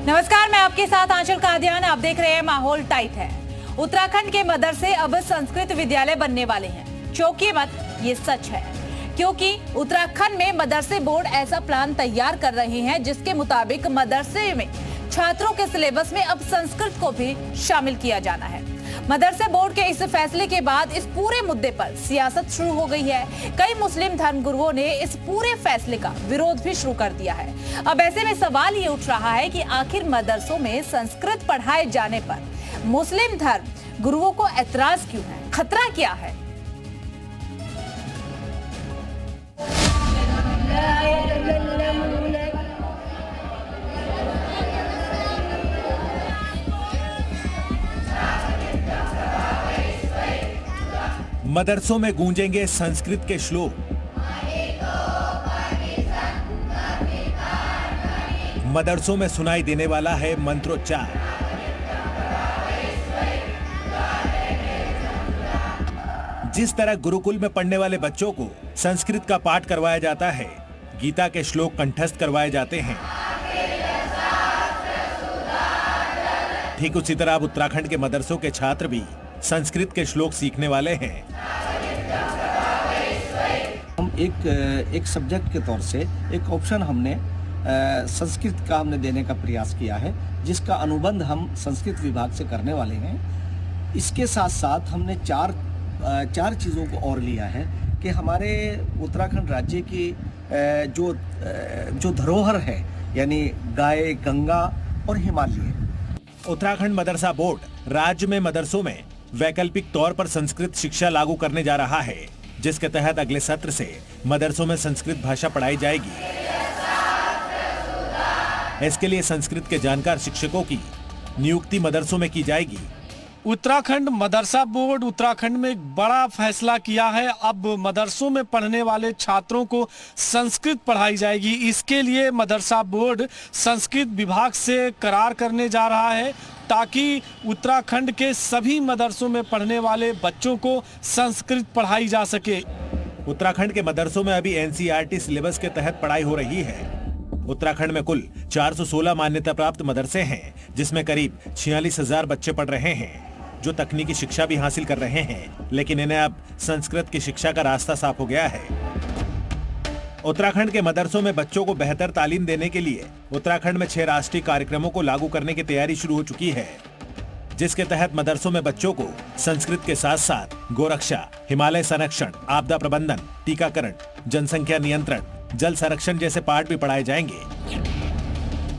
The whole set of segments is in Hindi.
नमस्कार, मैं आपके साथ आंचल कादियान। आप देख रहे हैं माहौल टाइट है। उत्तराखंड के मदरसे अब संस्कृत विद्यालय बनने वाले हैं। चौंकिए मत, ये सच है, क्योंकि उत्तराखंड में मदरसे बोर्ड ऐसा प्लान तैयार कर रहे हैं जिसके मुताबिक मदरसे में छात्रों के सिलेबस में अब संस्कृत को भी शामिल किया जाना है। मदरसे बोर्ड के इस फैसले के बाद इस पूरे मुद्दे पर सियासत शुरू हो गई है। कई मुस्लिम धर्मगुरुओं ने इस पूरे फैसले का विरोध भी शुरू कर दिया है। अब ऐसे में सवाल ये उठ रहा है कि आखिर मदरसों में संस्कृत पढ़ाए जाने पर मुस्लिम धर्म गुरुओं को ऐतराज क्यों है? खतरा क्या है? मदरसों में गूंजेंगे संस्कृत के श्लोक। मदरसों में सुनाई देने वाला है मंत्रोच्चार। जिस तरह गुरुकुल में पढ़ने वाले बच्चों को संस्कृत का पाठ करवाया जाता है, गीता के श्लोक कंठस्थ करवाए जाते हैं, ठीक उसी तरह अब उत्तराखंड के मदरसों के छात्र भी संस्कृत के श्लोक सीखने वाले हैं। हम एक सब्जेक्ट के तौर से एक ऑप्शन हमने संस्कृत का हमने देने का प्रयास किया है, जिसका अनुबंध हम संस्कृत विभाग से करने वाले हैं। इसके साथ साथ हमने चार चीज़ों को और लिया है कि हमारे उत्तराखंड राज्य की जो धरोहर है, यानी गाय, गंगा और हिमालय। उत्तराखंड मदरसा बोर्ड राज्य में मदरसों में वैकल्पिक तौर पर संस्कृत शिक्षा लागू करने जा रहा है, जिसके तहत अगले सत्र से मदरसों में संस्कृत भाषा पढ़ाई जाएगी। इसके लिए संस्कृत के जानकार शिक्षकों की नियुक्ति मदरसों में की जाएगी। उत्तराखंड मदरसा बोर्ड उत्तराखंड में एक बड़ा फैसला किया है। अब मदरसों में पढ़ने वाले छात्रों को संस्कृत पढ़ाई जाएगी। इसके लिए मदरसा बोर्ड संस्कृत विभाग से करार करने जा रहा है, ताकि उत्तराखंड के सभी मदरसों में पढ़ने वाले बच्चों को संस्कृत पढ़ाई जा सके। उत्तराखंड के मदरसों में अभी एनसीईआरटी सिलेबस के तहत पढ़ाई हो रही है। उत्तराखंड में कुल 416 मान्यता प्राप्त मदरसे हैं, जिसमें करीब 46,000 बच्चे पढ़ रहे हैं, जो तकनीकी शिक्षा भी हासिल कर रहे हैं, लेकिन इन्हें अब संस्कृत की शिक्षा का रास्ता साफ हो गया है। उत्तराखंड के मदरसों में बच्चों को बेहतर तालीम देने के लिए उत्तराखंड में 6 राष्ट्रीय कार्यक्रमों को लागू करने की तैयारी शुरू हो चुकी है, जिसके तहत मदरसों में बच्चों को संस्कृत के साथ साथ गोरक्षा, हिमालय संरक्षण, आपदा प्रबंधन, टीकाकरण, जनसंख्या नियंत्रण, जल संरक्षण जैसे पाठ भी पढ़ाए जाएंगे।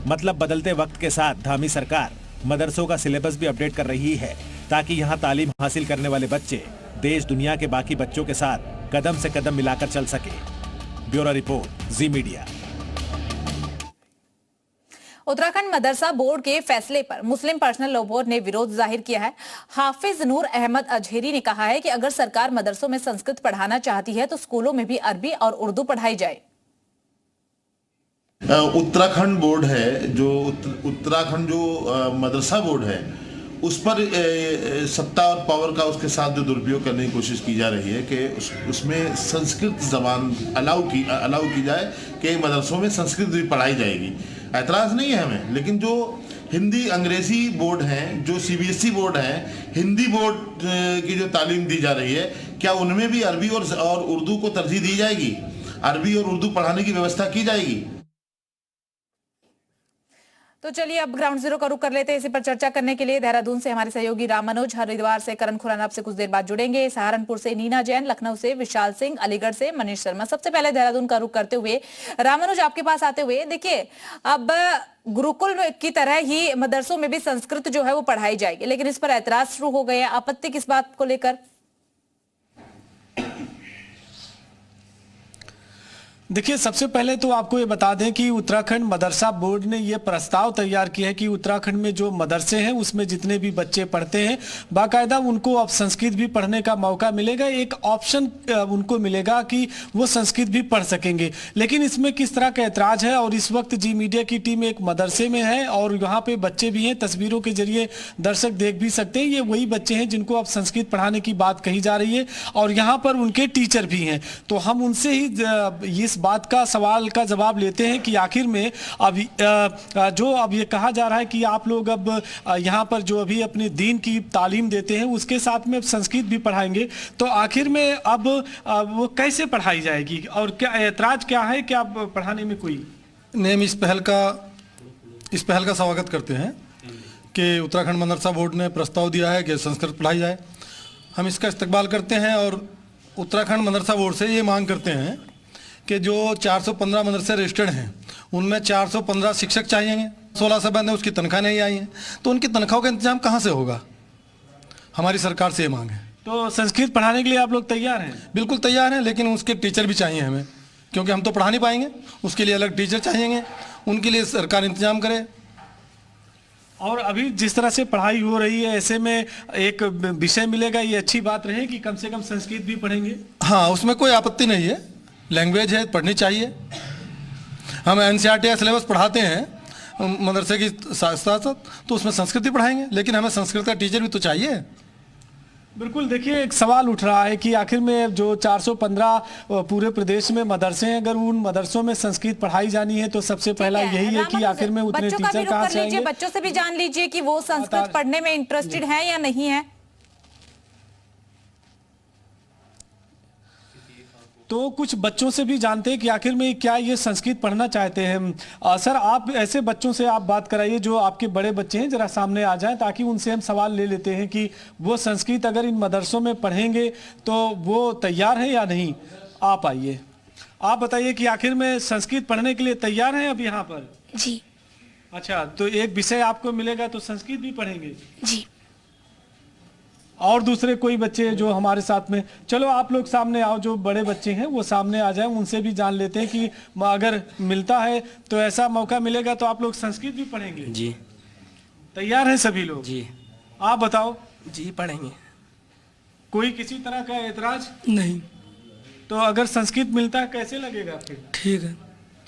मतलब बदलते वक्त के साथ धामी सरकार मदरसों का सिलेबस भी अपडेट कर रही है, ताकि यहाँ तालीम हासिल करने वाले बच्चे देश दुनिया के बाकी बच्चों के साथ कदम से कदम मिलाकर चल सके। ब्यूरो रिपोर्ट, जी मीडिया। उत्तराखंड मदरसा बोर्ड के फैसले पर मुस्लिम पर्सनल लॉ बोर्ड ने विरोध जाहिर किया है। हाफिज नूर अहमद अजहरी ने कहा है कि अगर सरकार मदरसों में संस्कृत पढ़ाना चाहती है तो स्कूलों में भी अरबी और उर्दू पढ़ाई जाए। उत्तराखंड बोर्ड है, जो उत्तराखंड जो मदरसा बोर्ड है, उस पर सत्ता और पावर का उसके साथ जो दुरुपयोग करने की कोशिश की जा रही है कि उसमें संस्कृत जबान अलाउ की जाए कि मदरसों में संस्कृत भी पढ़ाई जाएगी। ऐतराज़ नहीं है हमें, लेकिन जो हिंदी अंग्रेजी बोर्ड हैं, जो सीबीएसई बोर्ड हैं, हिंदी बोर्ड की जो तालीम दी जा रही है, क्या उनमें भी अरबी और उर्दू को तरजीह दी जाएगी? अरबी और उर्दू पढ़ाने की व्यवस्था की जाएगी? तो चलिए अब ग्राउंड जीरो का रुख कर लेते हैं। इसी पर चर्चा करने के लिए देहरादून से हमारे सहयोगी राम मनोज, हरिद्वार से करण खुराना आपसे कुछ देर बाद जुड़ेंगे, सहारनपुर से नीना जैन, लखनऊ से विशाल सिंह, अलीगढ़ से मनीष शर्मा। सबसे पहले देहरादून का रुख करते हुए राम मनोज, आपके पास आते हुए, देखिए अब गुरुकुल की तरह ही मदरसों में भी संस्कृत जो है वो पढ़ाई जाएगी, लेकिन इस पर ऐतराज शुरू हो गए। आपत्ति किस बात को लेकर? देखिए, सबसे पहले तो आपको ये बता दें कि उत्तराखंड मदरसा बोर्ड ने ये प्रस्ताव तैयार किया है कि उत्तराखंड में जो मदरसे हैं उसमें जितने भी बच्चे पढ़ते हैं, बाकायदा उनको अब संस्कृत भी पढ़ने का मौका मिलेगा। एक ऑप्शन उनको मिलेगा कि वो संस्कृत भी पढ़ सकेंगे। लेकिन इसमें किस तरह का ऐतराज है, और इस वक्त जी मीडिया की टीम एक मदरसे में है और यहाँ पे बच्चे भी हैं, तस्वीरों के जरिए दर्शक देख भी सकते हैं। ये वही बच्चे हैं जिनको अब संस्कृत पढ़ाने की बात कही जा रही है और यहाँ पर उनके टीचर भी हैं। तो हम उनसे ही इस इस बात का सवाल का जवाब लेते हैं कि आखिर में अब जो अब ये कहा जा रहा है कि आप लोग अब यहाँ पर जो अभी अपने दीन की तालीम देते हैं उसके साथ में संस्कृत भी पढ़ाएंगे, तो आखिर में अब वो कैसे पढ़ाई जाएगी और क्या ऐतराज क्या है, क्या पढ़ाने में कोई नेम इस पहल का स्वागत करते हैं कि उत्तराखंड मदरसा बोर्ड ने प्रस्ताव दिया है कि संस्कृत पढ़ाई जाए। हम इसका इस्तकबाल करते हैं और उत्तराखंड मदरसा बोर्ड से ये मांग करते हैं कि जो 415 मदरसे रजिस्टर्ड हैं उनमें 415 शिक्षक चाहिए। 16 से बंद है, उसकी तनख्वाह नहीं आई है, तो उनकी तनख्वाहों का इंतजाम कहाँ से होगा? हमारी सरकार से ये मांग है। तो संस्कृत पढ़ाने के लिए आप लोग तैयार हैं? बिल्कुल तैयार हैं, लेकिन उसके टीचर भी चाहिए हमें, क्योंकि हम तो पढ़ा नहीं पाएंगे, उसके लिए अलग टीचर चाहिए, उनके लिए सरकार इंतजाम करे। और अभी जिस तरह से पढ़ाई हो रही है ऐसे में एक विषय मिलेगा, ये अच्छी बात रहे कि कम से कम संस्कृत भी पढ़ेंगे। हाँ, उसमें कोई आपत्ति नहीं है, लैंग्वेज है, पढ़नी चाहिए। हम NCERT सिलेबस पढ़ाते हैं मदरसे की साथ साथ, तो उसमें संस्कृत भी पढ़ाएंगे, लेकिन हमें संस्कृत का टीचर भी तो चाहिए। बिल्कुल, देखिए एक सवाल उठ रहा है कि आखिर में जो 415 पूरे प्रदेश में मदरसे हैं, अगर उन मदरसों में संस्कृत पढ़ाई जानी है तो सबसे पहला यही है कि आखिर में उतने टीचर कहाँ से आएंगे। बच्चों से भी जान लीजिए कि वो संस्कृत पढ़ने में इंटरेस्टेड है या नहीं है। तो कुछ बच्चों से भी जानते हैं कि आखिर में क्या ये संस्कृत पढ़ना चाहते हैं। सर, आप ऐसे बच्चों से आप बात कराइए जो आपके बड़े बच्चे हैं, जरा सामने आ जाएं ताकि उनसे हम सवाल ले लेते हैं कि वो संस्कृत अगर इन मदरसों में पढ़ेंगे तो वो तैयार है या नहीं। आप आइए, आप बताइए कि आखिर में संस्कृत पढ़ने के लिए तैयार हैं अब यहाँ पर? जी। अच्छा, तो एक विषय आपको मिलेगा तो संस्कृत भी पढ़ेंगे? जी। और दूसरे कोई बच्चे जो हमारे साथ में, चलो आप लोग सामने आओ, जो बड़े बच्चे हैं वो सामने आ जाएं, उनसे भी जान लेते हैं कि अगर मिलता है तो ऐसा मौका मिलेगा तो आप लोग संस्कृत भी पढ़ेंगे? जी। तैयार हैं सभी लोग? जी। आप बताओ। जी, पढ़ेंगे। कोई किसी तरह का एतराज नहीं। तो अगर संस्कृत मिलता है कैसे लगेगा फिर? ठीक है।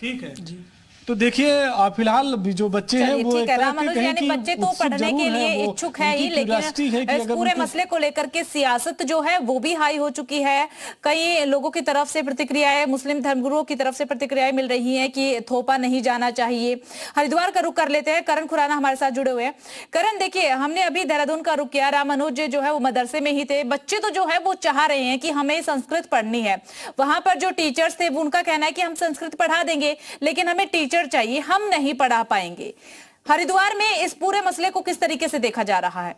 ठीक है जी। तो देखिए फिलहाल जो बच्चे हैं वो ठीक है रामानुज, यानी बच्चे तो पढ़ने के लिए इच्छुक है ही, लेकिन इस पूरे मसले को लेकर के सियासत जो है वो भी हाई हो चुकी है। कई लोगों की तरफ से प्रतिक्रियाएं, मुस्लिम धर्मगुरुओं की तरफ से प्रतिक्रियाएं मिल रही हैं कि थोपा नहीं जाना चाहिए। हरिद्वार का रुख कर लेते हैं, करण खुराना हमारे साथ जुड़े हुए हैं। करण, देखिए हमने अभी देहरादून का रुख किया, रामानुज जो है वो मदरसे में ही थे, बच्चे तो जो है वो चाह रहे हैं कि हमें संस्कृत पढ़नी है। वहां पर जो टीचर्स थे उनका कहना है कि हम संस्कृत पढ़ा देंगे लेकिन हमें टीचर चाहिए, हम नहीं पढ़ा पाएंगे। हरिद्वार में इस पूरे मसले को किस तरीके से देखा जा रहा है?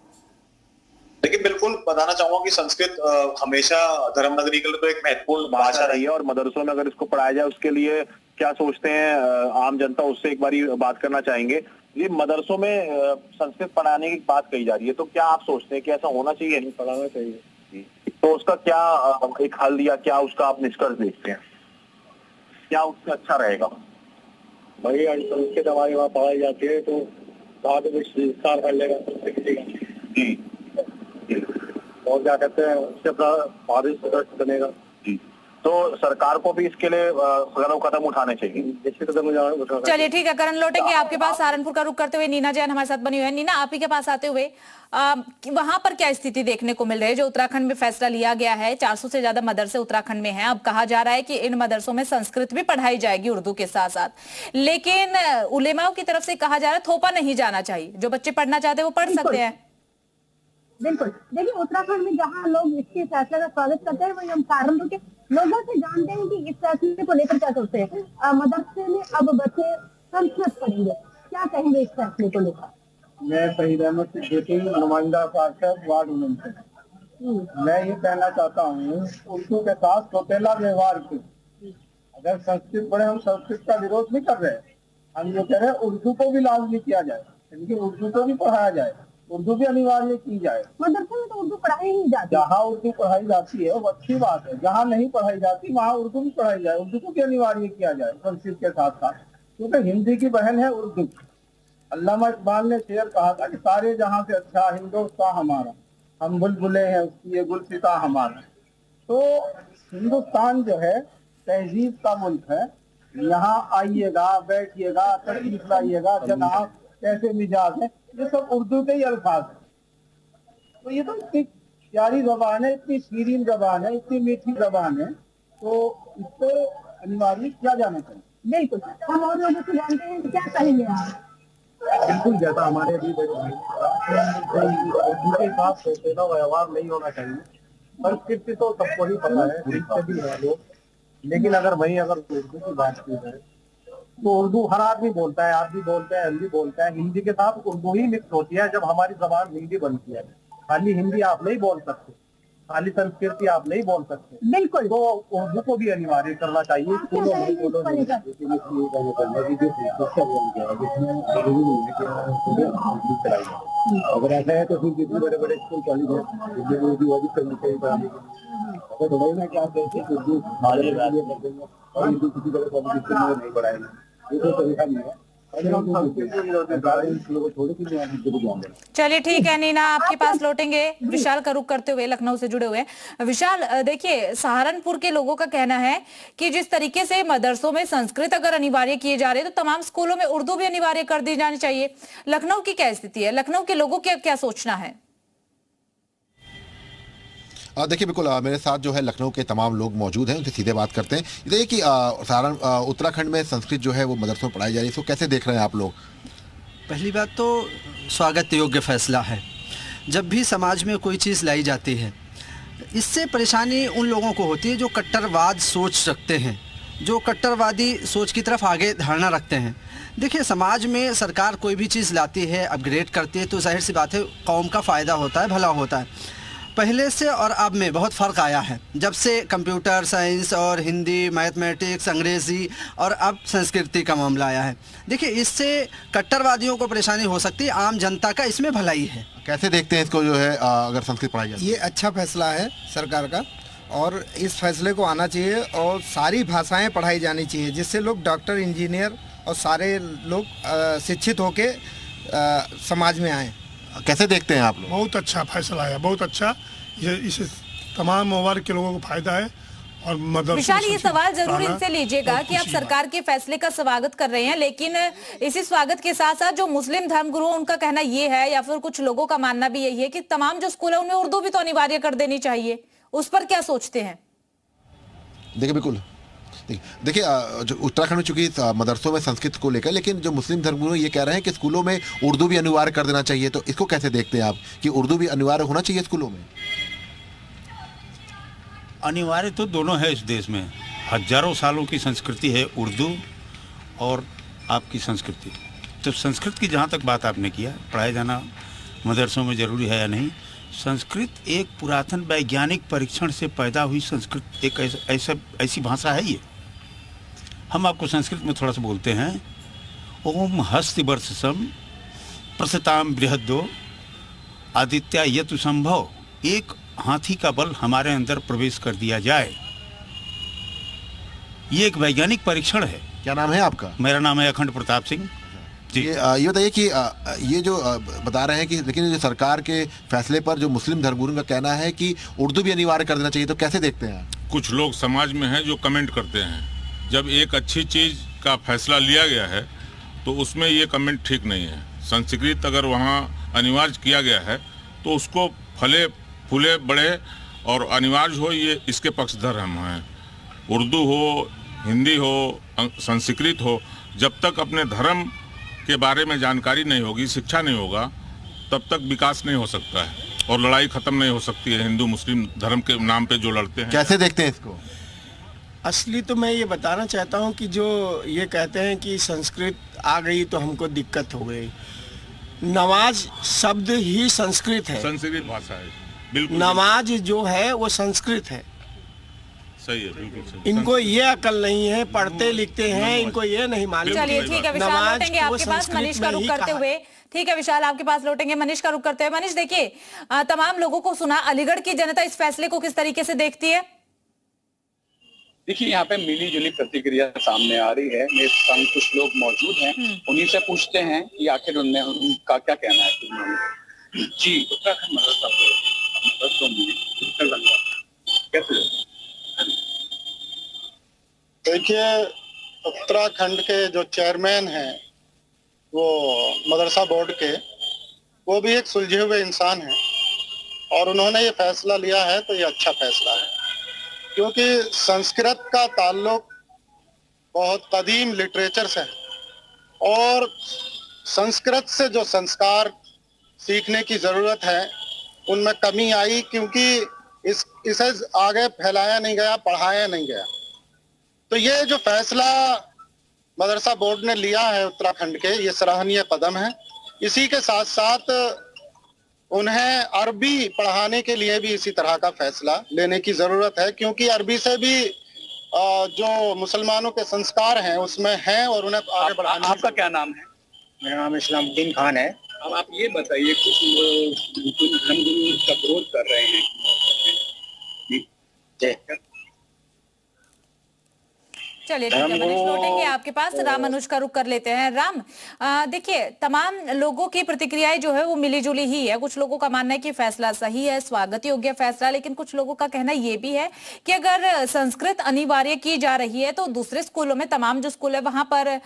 देखिए, बिल्कुल बताना चाहूंगा कि संस्कृत हमेशा धर्मनगरी के लिए तो एक महत्वपूर्ण भाषा रही है और मदरसों में अगर इसको पढ़ाया जाए उसके लिए क्या सोचते हैं आम जनता, उससे एक बारी बात करना चाहेंगे। ये मदरसों में संस्कृत पढ़ाने की बात कही जा रही है, तो क्या आप सोचते हैं कि ऐसा होना चाहिए, नहीं पढ़ाना चाहिए? तो उसका क्या एक हल या क्या उसका आप निष्कर्ष देखते हैं, क्या उसका अच्छा रहेगा? भाई संस्कृत हमारे वहाँ पढ़ाई जाती है तो बाद में विस्तार कर लेगा जी, और क्या कहते हैं उससे भारत सदस्य बनेगा जी। तो सरकार को भी इसके लिए कदम उठाने चाहिए। चलिए ठीक है, करण लौटेंगे आपके पास। सहारनपुर का रुख करते हुए नीना जैन हमारे साथ बनी हुई है। नीना, आप ही के पास आते हुए वहां पर क्या स्थिति देखने को मिल रही है? जो उत्तराखंड में फैसला लिया गया है, 400 से ज्यादा मदरसे उत्तराखंड में हैं, अब कहा जा रहा है कि इन मदरसों में संस्कृत भी पढ़ाई जाएगी उर्दू के साथ साथ, लेकिन उलेमाओं की तरफ से कहा जा रहा है थोपा नहीं जाना चाहिए, जो बच्चे पढ़ना चाहते हैं वो पढ़ सकते हैं। बिल्कुल, देखिए उत्तराखंड में जहाँ लोग इसके फैसले का स्वागत करते हैं, वही हम सहारनपुर के लोगों से जानते हैं कि इस फैसले को लेकर क्या सोचते हैं। मदरसे में अब बच्चे संस्कृत पढ़ेंगे, क्या कहेंगे इस फैसले को लेकर? मैं शहीद अहमद सिद्दीकी, नुमाइंदा पार्षद वार्ड 9 से मैं ये कहना चाहता हूँ, उर्दू के साथ सौतेला व्यवहार की, अगर संस्कृत पढ़े, हम संस्कृत का विरोध नहीं कर रहे, हम ये कह रहे हैं उर्दू को भी लाजमी किया जाए, इनकी उर्दू को भी पढ़ाया जाए, उर्दू भी अनिवार्य की जाए। मदरसे में तो उर्दू पढ़ाई ही जाती है। जहाँ उर्दू पढ़ाई जाती है वो अच्छी बात है, जहाँ नहीं पढ़ाई जाती वहाँ उर्दू भी पढ़ाई जाए, उर्दू को भी अनिवार्य किया जाए संस्कृत के साथ साथ, क्योंकि हिंदी की बहन है उर्दू। अल्लामा इकबाल ने शेर कहा था कि सारे जहाँ से अच्छा हिंदुस्तान हमारा, हम बुलबुले हैं उसकी ये गुलसिता हमारा। तो हिंदुस्तान जो है तहजीब का मुल्क है, यहाँ आइएगा, बैठिएगा, तशरीफ लाइएगा, जनाब कैसे मिजाज है, ये सब उर्दू के ही अल्फाज है। तो ये तो इतनी प्यारी जबान है, इतनी शीरीन जबान है, इतनी मीठी जबान है, तो इसको अनिवार्य किया जाना चाहिए। बिल्कुल, हम और लोगों से जानते हैं, क्या कहेंगे आप? बिल्कुल, जैसा हमारे अभी उर्दू के साथ पेशेदा व्यवहार नहीं होना चाहिए। संस्कृति तो सबको ही पता है, सीखते भी है लोग, लेकिन अगर उर्दू की बात की जाए तो उर्दू हर आदमी बोलता है, आप भी बोलते हैं, हम भी बोलते हैं। हिंदी के साथ उर्दू ही मिक्स होती है जब हमारी जबान हिंदी बनती है। खाली हिंदी आप नहीं बोल सकते, खाली संस्कृति आप नहीं बोल सकते। बिल्कुल, तो उर्दू को भी अनिवार्य करना चाहिए स्कूलों में। अगर ऐसा है तो फिर जितने बड़े बड़े स्कूल कॉलेज हैं उर्दू वाजिब करनी चाहिए पढ़ाने के लिए। अगर थोड़ा ना क्या कहते हैं उर्दू हमारे लिए कर देंगे और उर्दू किसी बड़े कॉलेज में नहीं पढ़ाएंगे, ये तो तरीका नहीं है। चलिए ठीक है नीना, आपके पास लौटेंगे। विशाल का रुख करते हुए लखनऊ से जुड़े हुए हैं। विशाल, देखिए सहारनपुर के लोगों का कहना है कि जिस तरीके से मदरसों में संस्कृत अगर अनिवार्य किए जा रहे हैं तो तमाम स्कूलों में उर्दू भी अनिवार्य कर दी जानी चाहिए। लखनऊ की क्या स्थिति है, लखनऊ के लोगों का क्या सोचना है? देखिए बिल्कुल, मेरे साथ जो है लखनऊ के तमाम लोग मौजूद हैं, उनसे सीधे बात करते हैं। देखिए कि उत्तराखंड में संस्कृत जो है वो मदरसों में पढ़ाई जा रही है, इसको कैसे देख रहे हैं आप लोग? पहली बात तो स्वागत योग्य फैसला है। जब भी समाज में कोई चीज़ लाई जाती है, इससे परेशानी उन लोगों को होती है जो कट्टरवाद सोच रखते हैं, जो कट्टरवादी सोच की तरफ आगे धारणा रखते हैं। देखिए, समाज में सरकार कोई भी चीज़ लाती है, अपग्रेड करती है, तो जाहिर सी बात है कौम का फ़ायदा होता है, भला होता है। पहले से और अब में बहुत फ़र्क आया है। जब से कंप्यूटर साइंस और हिंदी, मैथमेटिक्स, अंग्रेज़ी और अब संस्कृति का मामला आया है, देखिए इससे कट्टरवादियों को परेशानी हो सकती है, आम जनता का इसमें भलाई है। कैसे देखते हैं इसको जो है अगर संस्कृत पढ़ाई जाए? ये अच्छा फैसला है सरकार का और इस फैसले को आना चाहिए और सारी भाषाएं पढ़ाई जानी चाहिए, जिससे लोग डॉक्टर, इंजीनियर और सारे लोग शिक्षित होके समाज में आएँ। कैसे देखते हैं आप लोग? बहुत अच्छा फैसला है, बहुत अच्छा। ये इससे तमाम वर्ग के लोगों को फायदा है। और विशाल, ये सवाल जरूर इनसे लीजिएगा कि आप सरकार के फैसले का स्वागत कर रहे हैं, लेकिन इसी स्वागत के साथ साथ जो मुस्लिम धर्मगुरु उनका कहना ये है, या फिर कुछ लोगों का मानना भी यही है कि तमाम जो स्कूल है उनमें उर्दू भी तो अनिवार्य कर देनी चाहिए। उस पर क्या सोचते हैं? देखिए बिल्कुल, देखिए जो उत्तराखंड में चूंकि मदरसों में संस्कृत को लेकर, लेकिन जो मुस्लिम धर्मगुरु ये कह रहे हैं कि स्कूलों में उर्दू भी अनिवार्य कर देना चाहिए, तो इसको कैसे देखते हैं आप कि उर्दू भी अनिवार्य होना चाहिए स्कूलों में? अनिवार्य तो दोनों है इस देश में। हजारों सालों की संस्कृति है उर्दू और आपकी संस्कृति। तो संस्कृत की जहाँ तक बात आपने किया, पढ़ाया जाना मदरसों में ज़रूरी है या नहीं, संस्कृत एक पुरातन वैज्ञानिक परीक्षण से पैदा हुई संस्कृत एक ऐसी भाषा है। ये हम आपको संस्कृत में थोड़ा सा बोलते हैं। ओम हस्ति वर्षसम प्रसताम बृहद्दो आदित्य यतु संभव। एक हाथी का बल हमारे अंदर प्रवेश कर दिया जाए, ये एक वैज्ञानिक परीक्षण है। क्या नाम है आपका? मेरा नाम है अखंड प्रताप सिंह जी। ये बताइए कि ये जो बता रहे हैं कि लेकिन जो सरकार के फैसले पर जो मुस्लिम धर्मगुरुओं का कहना है कि उर्दू भी अनिवार्य कर देना चाहिए, तो कैसे देखते हैं आप? कुछ लोग समाज में हैं जो कमेंट करते हैं। जब एक अच्छी चीज़ का फैसला लिया गया है तो उसमें ये कमेंट ठीक नहीं है। संस्कृत अगर वहाँ अनिवार्य किया गया है तो उसको फले फूले बढ़े और अनिवार्य हो, ये इसके पक्षधर हम हैं। उर्दू हो, हिंदी हो, संस्कृत हो, जब तक अपने धर्म के बारे में जानकारी नहीं होगी, शिक्षा नहीं होगा, तब तक विकास नहीं हो सकता है और लड़ाई खत्म नहीं हो सकती है। हिंदू मुस्लिम धर्म के नाम पे जो लड़ते हैं, कैसे देखते हैं इसको? असली तो मैं ये बताना चाहता हूँ कि जो ये कहते हैं कि संस्कृत आ गई तो हमको दिक्कत हो गई, नमाज शब्द ही संस्कृत है, संस्कृत भाषा है। बिल्कुल, नमाज जो है वो संस्कृत है। सही है, बिल्कुल सही। इनको ये अकल नहीं है, पढ़ते लिखते हैं, इनको ये नहीं मालूम। चलिए ठीक है विशाल, लौटेंगे आपके पास मनीष का रुख करते हुए। ठीक है विशाल, आपके पास लौटेंगे मनीष का रुख करते हुए। मनीष, देखिए तमाम लोगों को सुना, अलीगढ़ की जनता इस फैसले को किस तरीके से देखती है? देखिए, यहाँ पे मिली जुली प्रतिक्रिया सामने आ रही है। मेरे संग कुछ लोग मौजूद हैं, उन्हीं से पूछते हैं कि आखिर उनका क्या कहना है। जी, उत्तराखंड मदरसों में कैसे? देखिए, उत्तराखंड के जो चेयरमैन हैं वो मदरसा बोर्ड के, वो भी एक सुलझे हुए इंसान हैं और उन्होंने ये फैसला लिया है तो ये अच्छा फैसला है, क्योंकि संस्कृत का ताल्लुक बहुत कदीम लिटरेचर्स हैं और संस्कृत से जो संस्कार सीखने की ज़रूरत है उनमें कमी आई, क्योंकि इसे आगे फैलाया नहीं गया, पढ़ाया नहीं गया। तो ये जो फैसला मदरसा बोर्ड ने लिया है उत्तराखंड के, ये सराहनीय कदम है। इसी के साथ साथ उन्हें अरबी पढ़ाने के लिए भी इसी तरह का फैसला लेने की ज़रूरत है, क्योंकि अरबी से भी जो मुसलमानों के संस्कार हैं उसमें हैं और उन्हें आगे बढ़ाने। आपका क्या नाम है? मेरा नाम इस्लामुद्दीन खान है। अब आप ये बताइए, कुछ धर्मगुरु का विरोध कर रहे हैं। चलिए ठीक है मनीष, लौटेंगे आपके पास। राम अनुज का रुख कर लेते हैं। राम, देखिए तमाम लोगों की प्रतिक्रियाएं जो है वो मिली जुली ही है। कुछ लोगों का मानना है कि फैसला सही है, स्वागत योग्य फैसला, लेकिन कुछ लोगों का कहना ये भी है कि अगर संस्कृत अनिवार्य की जा रही है तो दूसरे स्कूलों में, तमाम जो स्कूल है वहां पर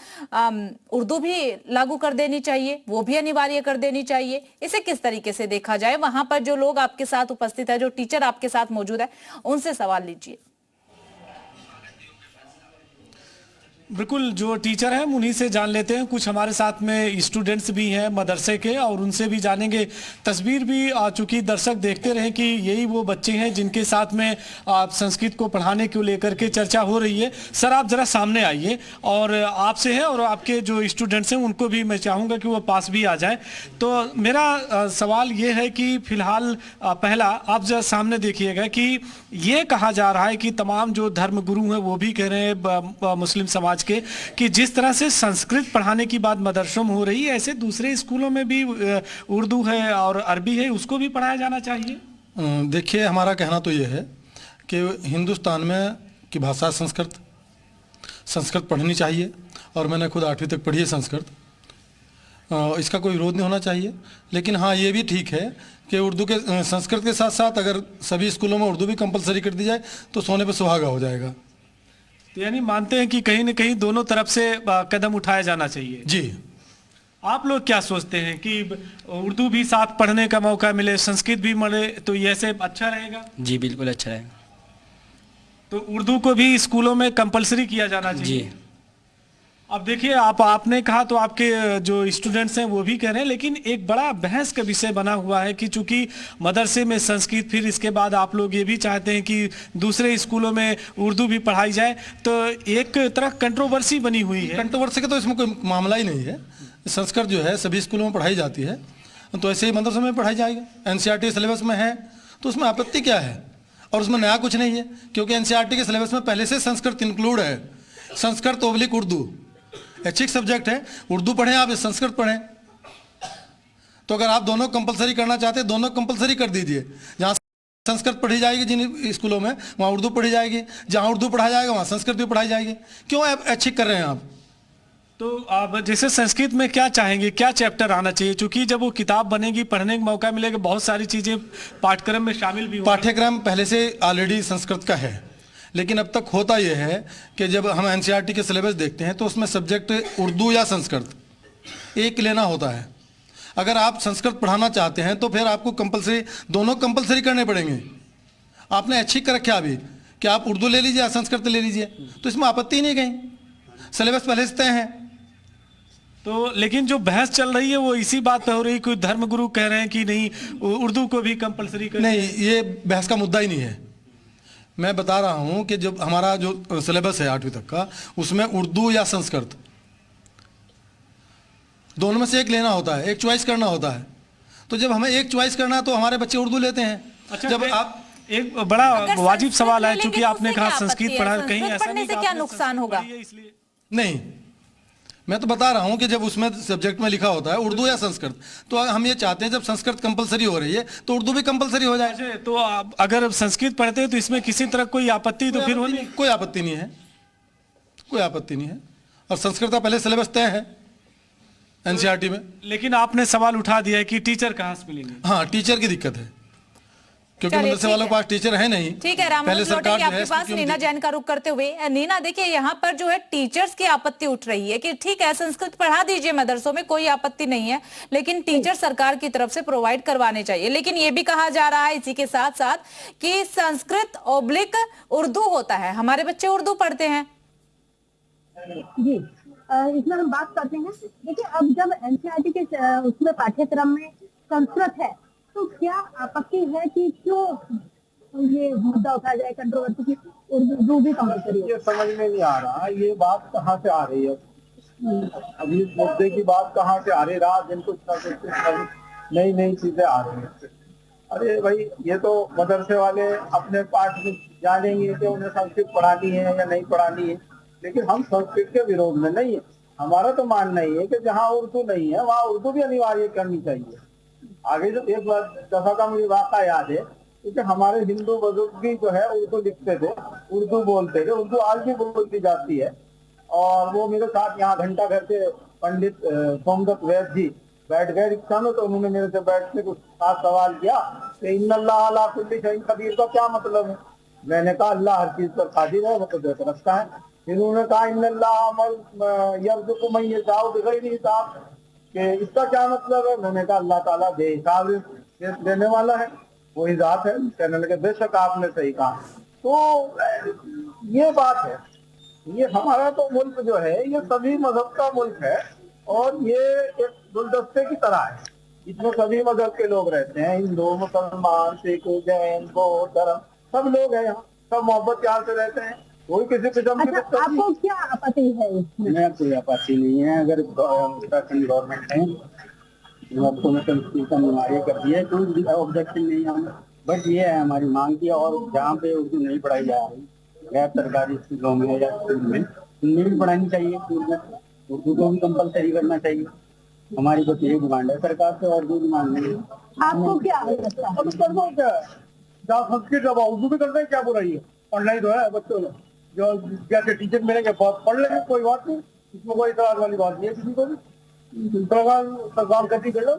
उर्दू भी लागू कर देनी चाहिए, वो भी अनिवार्य कर देनी चाहिए। इसे किस तरीके से देखा जाए? वहां पर जो लोग आपके साथ उपस्थित है, जो टीचर आपके साथ मौजूद है, उनसे सवाल लीजिए। बिल्कुल, जो टीचर हैं उन्हीं से जान लेते हैं। कुछ हमारे साथ में स्टूडेंट्स भी हैं मदरसे के, और उनसे भी जानेंगे। तस्वीर भी आ चुकी, दर्शक देखते रहे कि यही वो बच्चे हैं जिनके साथ में संस्कृत को पढ़ाने को लेकर के चर्चा हो रही है। सर, आप जरा सामने आइए, और आपसे है और आपके जो स्टूडेंट्स हैं उनको भी मैं चाहूँगा कि वो पास भी आ जाए। तो मेरा सवाल ये है कि फिलहाल पहला आप जरा सामने देखिएगा कि ये कहा जा रहा है कि तमाम जो धर्मगुरु हैं वो भी कह रहे हैं मुस्लिम समाज के, कि जिस तरह से संस्कृत पढ़ाने की बात मदरसों में हो रही है, ऐसे दूसरे स्कूलों में भी उर्दू है और अरबी है, उसको भी पढ़ाया जाना चाहिए। देखिए, हमारा कहना तो ये है कि हिंदुस्तान में की भाषा संस्कृत पढ़नी चाहिए, और मैंने खुद 8वीं तक पढ़ी है संस्कृत। इसका कोई विरोध नहीं होना चाहिए, लेकिन हाँ ये भी ठीक है कि उर्दू के संस्कृत के साथ साथ अगर सभी स्कूलों में उर्दू भी कंपलसरी कर दी जाए तो सोने पे सुहागा हो जाएगा। तो यानी मानते हैं कि कहीं न कहीं दोनों तरफ से कदम उठाया जाना चाहिए। जी, आप लोग क्या सोचते हैं कि उर्दू भी साथ पढ़ने का मौका मिले, संस्कृत भी मिले, तो ये से अच्छा रहेगा? जी बिल्कुल अच्छा रहेगा। तो उर्दू को भी स्कूलों में कंपलसरी किया जाना चाहिए। जी। अब देखिए, आपने कहा तो आपके जो स्टूडेंट्स हैं वो भी कह रहे हैं, लेकिन एक बड़ा बहस का विषय बना हुआ है कि चूंकि मदरसे में संस्कृत, फिर इसके बाद आप लोग ये भी चाहते हैं कि दूसरे स्कूलों में उर्दू भी पढ़ाई जाए, तो एक तरह कंट्रोवर्सी बनी हुई है। कंट्रोवर्सी का तो इसमें कोई मामला ही नहीं है। संस्कृत जो है सभी स्कूलों में पढ़ाई जाती है, तो ऐसे ही मदरसों में पढ़ाई जाएगा। NCERT सिलेबस में है तो उसमें आपत्ति क्या है? और उसमें नया कुछ नहीं है, क्योंकि NCERT के सिलेबस में पहले से संस्कृत इंक्लूड है। संस्कृत ओब्लिक उर्दू ऐच्छिक सब्जेक्ट है, उर्दू पढ़ें आप या संस्कृत पढ़ें। तो अगर आप दोनों कंपलसरी करना चाहते हैं, दोनों कंपलसरी कर दीजिए। जहाँ संस्कृत पढ़ी जाएगी जिन स्कूलों में, वहाँ उर्दू पढ़ी जाएगी। जहाँ उर्दू पढ़ाया जाएगा वहाँ संस्कृत भी पढ़ाई जाएगी। क्यों ऐच्छिक कर रहे हैं आप? तो आप जैसे संस्कृत में क्या चाहेंगे, क्या चैप्टर आना चाहिए? क्योंकि जब वो किताब बनेगी, पढ़ने का मौका मिलेगा, बहुत सारी चीजें पाठ्यक्रम में शामिल भी होंगी। पाठ्यक्रम पहले से ऑलरेडी संस्कृत का है, लेकिन अब तक होता यह है कि जब हम NCERT के सिलेबस देखते हैं तो उसमें सब्जेक्ट उर्दू या संस्कृत एक लेना होता है। अगर आप संस्कृत पढ़ाना चाहते हैं तो फिर आपको कंपलसरी, दोनों कंपलसरी करने पड़ेंगे। आपने ऐच्छिक कर रखा अभी कि आप उर्दू ले लीजिए या संस्कृत ले लीजिए, तो इसमें आपत्ति नहीं कहीं, सिलेबस पहले से तय है। तो लेकिन जो बहस चल रही है वो इसी बात पे हो रही है, कोई धर्मगुरु कह रहे हैं कि नहीं उर्दू को भी कंपलसरी कर। नहीं, ये बहस का मुद्दा ही नहीं है। मैं बता रहा हूं कि जब हमारा जो सिलेबस है 8वीं तक का, उसमें उर्दू या संस्कृत दोनों में से एक लेना होता है, एक चॉइस करना होता है। तो जब हमें एक चॉइस करना है तो हमारे बच्चे उर्दू लेते हैं। अच्छा, जब आप एक बड़ा वाजिब सवाल है, चूंकि आपने कहा संस्कृत पढ़ा, कहीं ऐसा नहीं से क्या नुकसान होगा? नहीं, मैं तो बता रहा हूं कि जब उसमें सब्जेक्ट में लिखा होता है उर्दू या संस्कृत, तो हम ये चाहते हैं जब संस्कृत कंपलसरी हो रही है तो उर्दू भी कंपलसरी हो जाए। तो अगर संस्कृत पढ़ते हैं तो इसमें किसी तरह कोई आपत्ति तो फिर होनी? कोई आपत्ति नहीं है, कोई आपत्ति नहीं है। और संस्कृत का पहले सिलेबस तय है NCERT में। लेकिन आपने सवाल उठा दिया है कि टीचर कहाँ से मिलेंगे? हाँ, टीचर की दिक्कत है, क्योंकि मदरसे वालों के पास टीचर है नहीं। ठीक है, राम मनोज लौटेंगे आपके पास। नीना जैन का रुख करते हुए, नीना देखिए यहाँ पर जो है टीचर्स की आपत्ति उठ रही है कि ठीक है संस्कृत पढ़ा दीजिए मदरसों में, कोई आपत्ति नहीं है, लेकिन टीचर सरकार की तरफ से प्रोवाइड करवाने चाहिए। लेकिन ये भी कहा जा रहा है इसी के साथ साथ कि संस्कृत ओब्लिक उर्दू होता है, हमारे बच्चे उर्दू पढ़ते हैं। जी इसमें हम बात करते हैं। देखिए अब जब एनसीईआरटी के उसमें पाठ्यक्रम में संस्कृत है तो क्या आपत्ति है कि क्यों ये मुद्दा उठाया जाए कंट्रोवर्सी की उर्दू भी कंपलसरी है? ये समझ में नहीं आ रहा ये बात कहाँ से आ रही है। अभी इस मुद्दे की बात कहाँ से आ रही है? रात दिन कुछ ना कुछ नई नई चीजें आ रही हैं। अरे भाई ये तो मदरसे वाले अपने पाठ में जानेंगे कि उन्हें संस्कृत पढ़ानी है या नहीं पढ़ानी है, लेकिन हम संस्कृत के विरोध में नहीं है। हमारा तो मानना ही है कि जहाँ उर्दू नहीं है वहाँ उर्दू भी अनिवार्य करनी चाहिए। आगे जो एक दफा का मुझे वाक़ा याद है, क्योंकि हमारे हिंदू बुजुर्ग भी जो है उर्दू लिखते थे, उर्दू बोलते थे, उर्दू आज भी बोलती जाती है। और वो मेरे साथ यहाँ घंटा घर से पंडित सोमदत्त वैद जी बैठ गए रिक्शा में, तो उन्होंने मेरे से बैठ के कुछ खास सवाल किया कि इन्नल्लाह अला कुल्ली शैइन कदीर का क्या मतलब है। मैंने कहा अल्लाह हर चीज पर कादिर है, वो तो देख रखता है। फिर उन्होंने कहा इन्नल्लाह यर्ज़ुक़ु मन यशाअ बिग़ैरि हिसाब, कि इसका क्या मतलब है। मैंने कहा अल्लाह ताला बेहिसाब देने वाला है, वही जात है। कहने लगे बेशक आपने सही कहा। तो ये बात है, ये हमारा तो मुल्क जो है ये सभी मजहब का मुल्क है और ये एक गुलदस्ते की तरह है, इसमें सभी मजहब के लोग रहते हैं, हिंदू मुसलमान सिख जैन बौद्ध धर्म सब लोग हैं यहाँ, सब मोहब्बत प्यार से रहते हैं, कोई किसी किस्म की अच्छा, आपको क्या आपत्ति है इसमें? मैं कोई आपत्ति नहीं है। अगर उत्तराखंड गवर्नमेंट है आपको मैं संस्कृत अनिवार्य कर दिया है, कोई ऑब्जेक्शन नहीं है, बट ये है हमारी मांग की। और जहाँ पे उर्दू नहीं पढ़ाई जा रही गैर सरकारी स्कूलों में या स्कूल में, उनमें भी पढ़ानी चाहिए, स्कूल में उर्दू को भी कंपलसरी करना चाहिए। हमारी बस ये डिमांड है सरकार से, और कोई डिमांड नहीं है। आपको क्या लगता है? अब कर दो क्या, जहाँ संस्कृत जब उर्दू भी करते हैं, क्या बुराई है? पढ़ना ही तो है बच्चों ने, जो जैसे टीचर मिलेंगे पढ़ लेंगे, कोई बात नहीं, इसमें कोई इतराज वाली बात नहीं है किसी को भी। सरकार करती कर लो।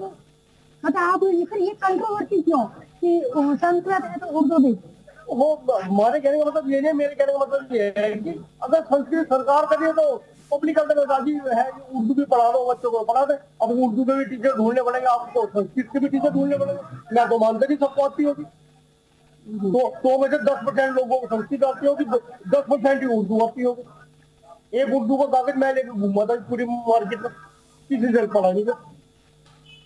मतलब आप ये कंट्रोवर्सी क्यों कि संस्कृत है तो उर्दू भी? वो हमारे कहने का मतलब ये नहीं, मेरे कहने का मतलब ये है कि अगर संस्कृत सरकार करिए तो पब्लिक राजी है, उर्दू भी पढ़ा दो, बच्चों को पढ़ा दे। अब उर्दू के भी टीचर ढूंढने पड़ेंगे, आपको संस्कृत के भी टीचर ढूंढने पड़ेंगे। मैं तो मानता नहीं सबको आती होगी, तो में से 10% लोगों को संस्कृत आती होगी, 10% ही उर्दू आती होगी। एक उर्दू का कागज मैं लेकर घूमा था पूरी मार्केट में, किसी से पढ़ा नहीं।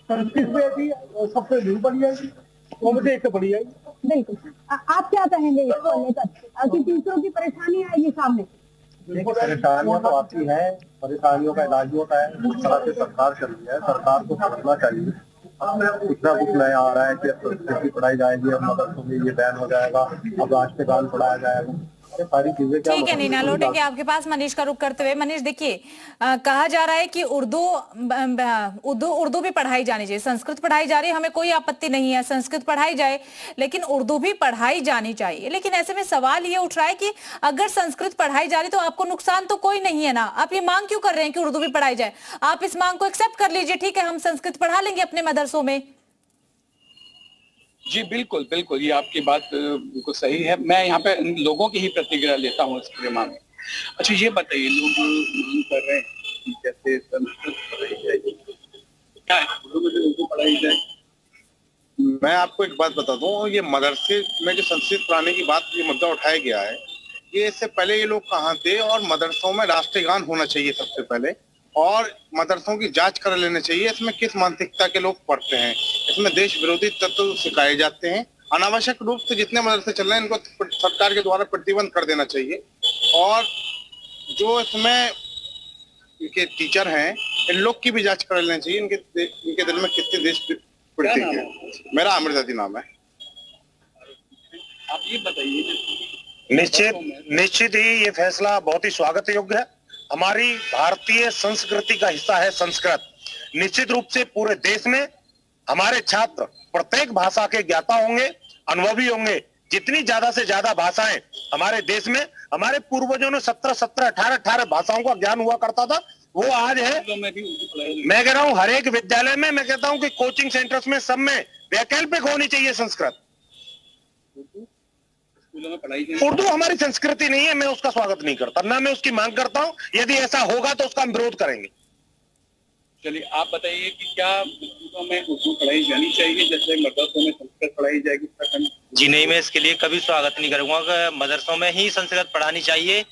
संस्कृत में ऐसी सबसे नहीं पढ़ी जाएगी, तो में से एक से पढ़ी जाएगी। बिल्कुल, आप क्या कहेंगे इसको लेकर कि टीचरों की परेशानी आएगी सामने? देखो परेशानियां तो आती है, परेशानियों का इलाज होता है, जिस तरह से सरकार चल रही है, सरकार को समझना चाहिए। इतना कुछ नया आ रहा है कि संस्कृत की पढ़ाई जाएगी, अब मदरसों में ये बैन हो जाएगा, अब राष्ट्रगान पढ़ाया जाएगा, ये सारी चीजें क्या। ठीक है नीना, लौटेंगे आपके पास मनीष का रुख करते हुए। मनीष देखिए, कहा जा रहा है कि उर्दू भी पढ़ाई जानी चाहिए, संस्कृत पढ़ाई जा रही है, हमें कोई आपत्ति नहीं है, संस्कृत पढ़ाई जाए, लेकिन उर्दू भी पढ़ाई जानी चाहिए। लेकिन ऐसे में सवाल ये उठ रहा है कि अगर संस्कृत पढ़ाई जा रही तो आपको नुकसान तो कोई नहीं है ना, आप ये मांग क्यों कर रहे हैं कि उर्दू भी पढ़ाई जाए? आप इस मांग को एक्सेप्ट कर लीजिए, ठीक है हम संस्कृत पढ़ा लेंगे अपने मदरसों में। जी बिल्कुल बिल्कुल, ये आपकी बात बिल्कुल सही है। मैं यहाँ पे लोगों की ही प्रतिक्रिया लेता हूँ इस पूरे मामले। अच्छा ये बताइए, लोग मांग कर रहे हैं कि जैसे संस्कृत पढ़ाई जाएगी, क्या है उर्दू पढ़ाई जाए? मैं आपको एक बात बता दूं, ये मदरसे में जो संस्कृत पढ़ाने की बात, ये मुद्दा उठाया गया है, ये इससे पहले ये लोग कहाँ थे? और मदरसों में राष्ट्रगान होना चाहिए सबसे पहले, और मदरसों की जांच कर लेनी चाहिए इसमें किस मानसिकता के लोग पढ़ते हैं। इसमें देश विरोधी तत्व सिखाए जाते हैं। अनावश्यक रूप से जितने मदरसे चल रहे हैं इनको सरकार के द्वारा प्रतिबंध कर देना चाहिए। और जो इसमें इनके टीचर हैं, इन लोग की भी जांच कर लेनी चाहिए, इनके दिल में कितने देश प्रीति है। मेरा अमृतादी नाम है। आप ये बताइए। निश्चित ही ये फैसला बहुत ही स्वागत योग्य है। हमारी भारतीय संस्कृति का हिस्सा है संस्कृत। निश्चित रूप से पूरे देश में हमारे छात्र प्रत्येक भाषा के ज्ञाता होंगे, अनुभवी होंगे। जितनी ज्यादा से ज्यादा भाषाएं हमारे देश में, हमारे पूर्वजों ने 17 18 भाषाओं का ज्ञान हुआ करता था, वो आज है। मैं कह रहा हूँ हर एक विद्यालय में, मैं कहता हूँ कि कोचिंग सेंटर्स में, सब में वैकल्पिक होनी चाहिए संस्कृत। उर्दू हमारी संस्कृति नहीं है, मैं उसका स्वागत नहीं करता, ना मैं उसकी मांग करता हूं। यदि ऐसा होगा तो उसका हम विरोध करेंगे। चलिए आप बताइए कि क्या स्कूलों में उर्दू पढ़ाई जानी चाहिए जैसे मदरसों में संस्कृत पढ़ाई जाएगी? जी नहीं, मैं इसके लिए कभी स्वागत नहीं करूंगा। मदरसों में ही संस्कृत पढ़ानी चाहिए,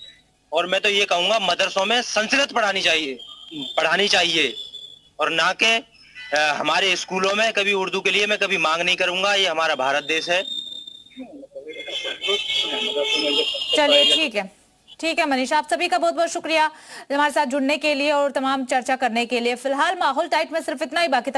और मैं तो ये कहूंगा मदरसों में संस्कृत पढ़ानी चाहिए और ना के हमारे स्कूलों में कभी उर्दू के लिए मैं कभी मांग नहीं करूंगा। ये हमारा भारत देश है। चलिए ठीक है मनीष, आप सभी का बहुत बहुत शुक्रिया हमारे साथ जुड़ने के लिए और तमाम चर्चा करने के लिए। फिलहाल माहौल टाइट में सिर्फ इतना ही, बाकी